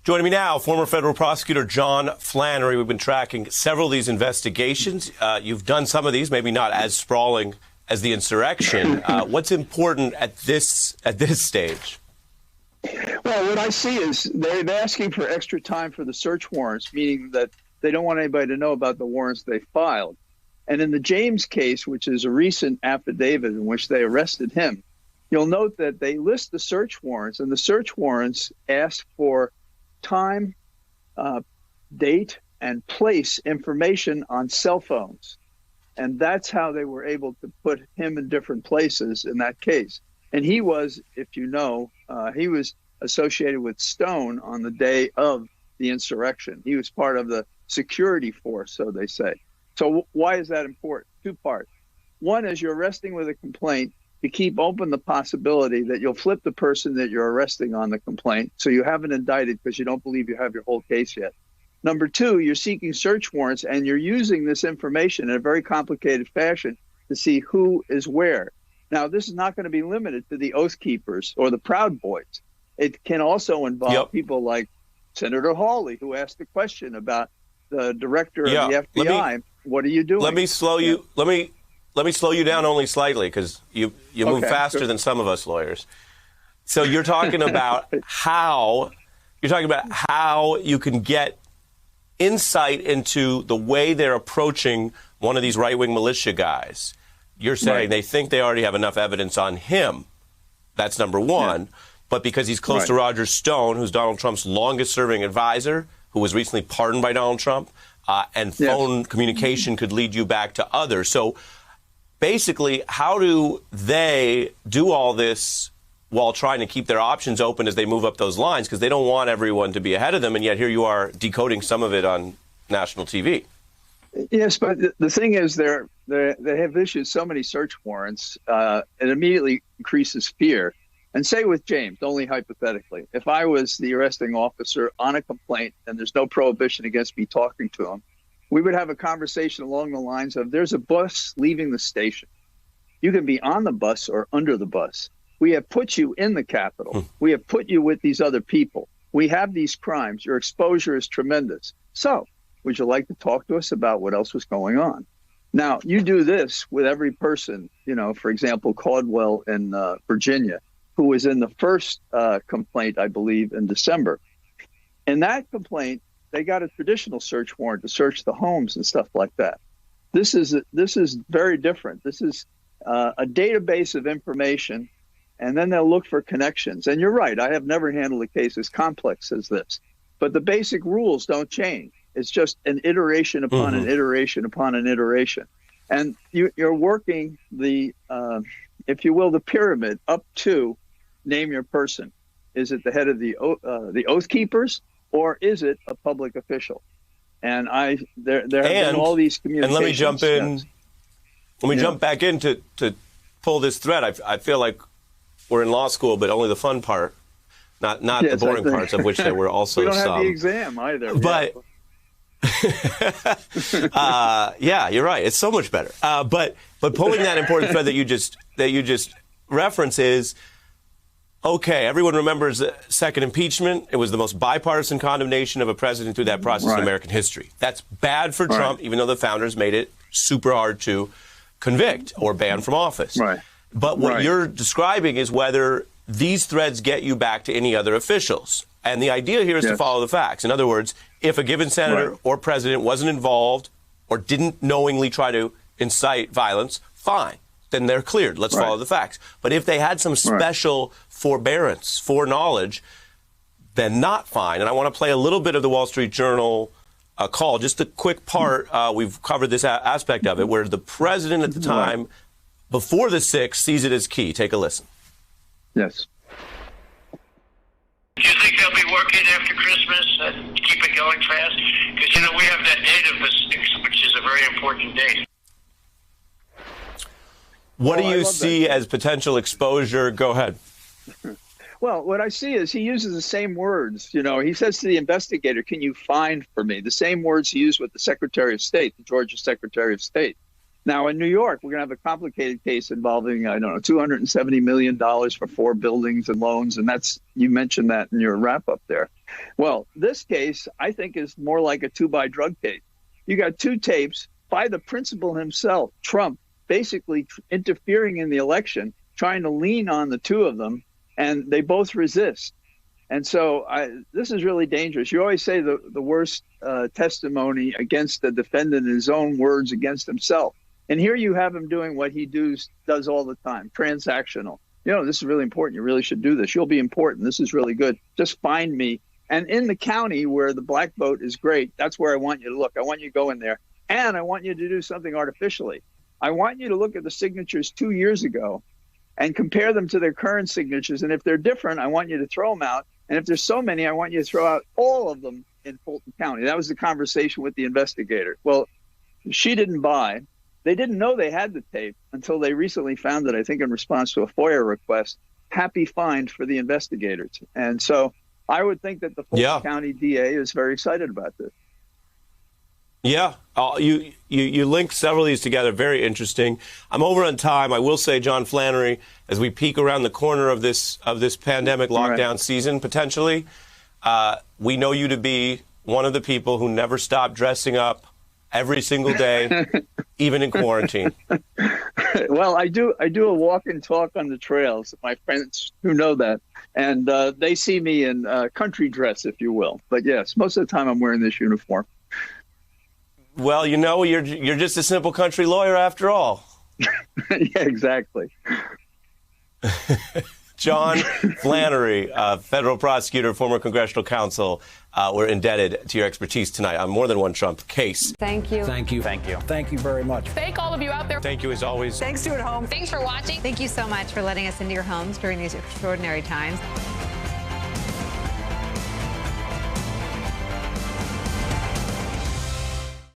Joining me now, former federal prosecutor John Flannery. We've been tracking several of these investigations. You've done some of these, maybe not as sprawling as the insurrection. What's important at this stage? Well, what I see is they're asking for extra time for the search warrants, meaning that they don't want anybody to know about the warrants they filed. And in the James case, which is a recent affidavit in which they arrested him, you'll note that they list the search warrants, and the search warrants ask for time, date, and place information on cell phones. And that's how they were able to put him in different places in that case. And he was, if you know, he was associated with Stone on the day of the insurrection. He was part of the security force, so they say. So why is that important? Two parts. One is you're arresting with a complaint to keep open the possibility that you'll flip the person that you're arresting on the complaint, so you haven't indicted because you don't believe you have your whole case yet. Number two, you're seeking search warrants, and you're using this information in a very complicated fashion to see who is where. Now, this is not going to be limited to the Oath Keepers or the Proud Boys. It can also involve people like Senator Hawley, who asked the question about the director of the FBI. What are you doing? Let me slow you. Let me slow you down only slightly, because you move faster than some of us lawyers. So you're talking about how you can get insight into the way they're approaching one of these right-wing militia guys. You're saying they think they already have enough evidence on him. That's number one. Yeah. But because he's close to Roger Stone, who's Donald Trump's longest-serving advisor, who was recently pardoned by Donald Trump, and phone communication could lead you back to others. So basically, how do they do all this while trying to keep their options open as they move up those lines? Because they don't want everyone to be ahead of them, and yet here you are decoding some of it on national TV. Yes, but the thing is, they have issued so many search warrants, it immediately increases fear. And say with James, only hypothetically, if I was the arresting officer on a complaint and there's no prohibition against me talking to him, we would have a conversation along the lines of, there's a bus leaving the station. You can be on the bus or under the bus. We have put you in the Capitol. We have put you with these other people. We have these crimes. Your exposure is tremendous. So would you like to talk to us about what else was going on? Now, you do this with every person, for example, Caldwell in Virginia, who was in the first complaint, I believe, in December. In that complaint, they got a traditional search warrant to search the homes and stuff like that. This is very different. This is a database of information, and then they'll look for connections. And you're right, I have never handled a case as complex as this. But the basic rules don't change. It's just an iteration upon an iteration upon an iteration. And you're working the, if you will, the pyramid up to name your person. Is it the head of the Oath Keepers, or is it a public official? And there have been all these communications. And let me jump in. Let me jump back in to pull this thread. I feel like we're in law school, but only the fun part, not the boring parts, of which there were also some. We don't have the exam either. But yeah, you're right. It's so much better. But pulling that important thread that you just reference is, okay, everyone remembers the second impeachment. It was the most bipartisan condemnation of a president through that process in American history. That's bad for Trump, even though the founders made it super hard to convict or ban from office. But what you're describing is whether these threads get you back to any other officials. And the idea here is to follow the facts. In other words, if a given senator or president wasn't involved or didn't knowingly try to incite violence, fine. Then they're cleared. Let's follow the facts. But if they had some special forbearance, foreknowledge, then not fine. And I want to play a little bit of the Wall Street Journal call, just a quick part. We've covered this aspect of it, where the president at the time, before the 6th, sees it as key. Take a listen. Yes. Do you think they'll be working after Christmas and keep it going fast? Because, we have that date of the 6th, which is a very important date. What do you see as potential exposure? Go ahead. Well, what I see is he uses the same words. He says to the investigator, can you find for me? The same words he used with the Secretary of State, the Georgia Secretary of State. Now, in New York, we're going to have a complicated case involving, I don't know, $270 million for 4 buildings and loans. And you mentioned that in your wrap up there. Well, this case, I think, is more like a 2-by drug case. You got 2 tapes by the principal himself, Trump, basically interfering in the election, trying to lean on the 2 of them, and they both resist. And so this is really dangerous. You always say the worst testimony against the defendant in his own words against himself. And here you have him doing what he does all the time, transactional. This is really important. You really should do this. You'll be important. This is really good. Just find me. And in the county where the black vote is great, that's where I want you to look. I want you to go in there. And I want you to do something artificially. I want you to look at the signatures 2 years ago and compare them to their current signatures. And if they're different, I want you to throw them out. And if there's so many, I want you to throw out all of them in Fulton County. That was the conversation with the investigator. Well, she didn't buy. They didn't know they had the tape until they recently found it, I think, in response to a FOIA request. Happy find for the investigators. And so I would think that the Fulton County DA is very excited about this. Yeah, you link several of these together. Very interesting. I'm over on time. I will say, John Flannery, as we peek around the corner of this pandemic lockdown season, potentially, we know you to be one of the people who never stop dressing up every single day, even in quarantine. Well, I do a walk and talk on the trails. My friends who know that, and they see me in country dress, if you will. But yes, most of the time I'm wearing this uniform. Well, you're just a simple country lawyer after all. Yeah, exactly. John Flannery, federal prosecutor, former congressional counsel, we're indebted to your expertise tonight on more than one Trump case. Thank you. Thank you. Thank you. Thank you very much. Thank all of you out there. Thank you as always. Thanks to at home. Thanks for watching. Thank you so much for letting us into your homes during these extraordinary times.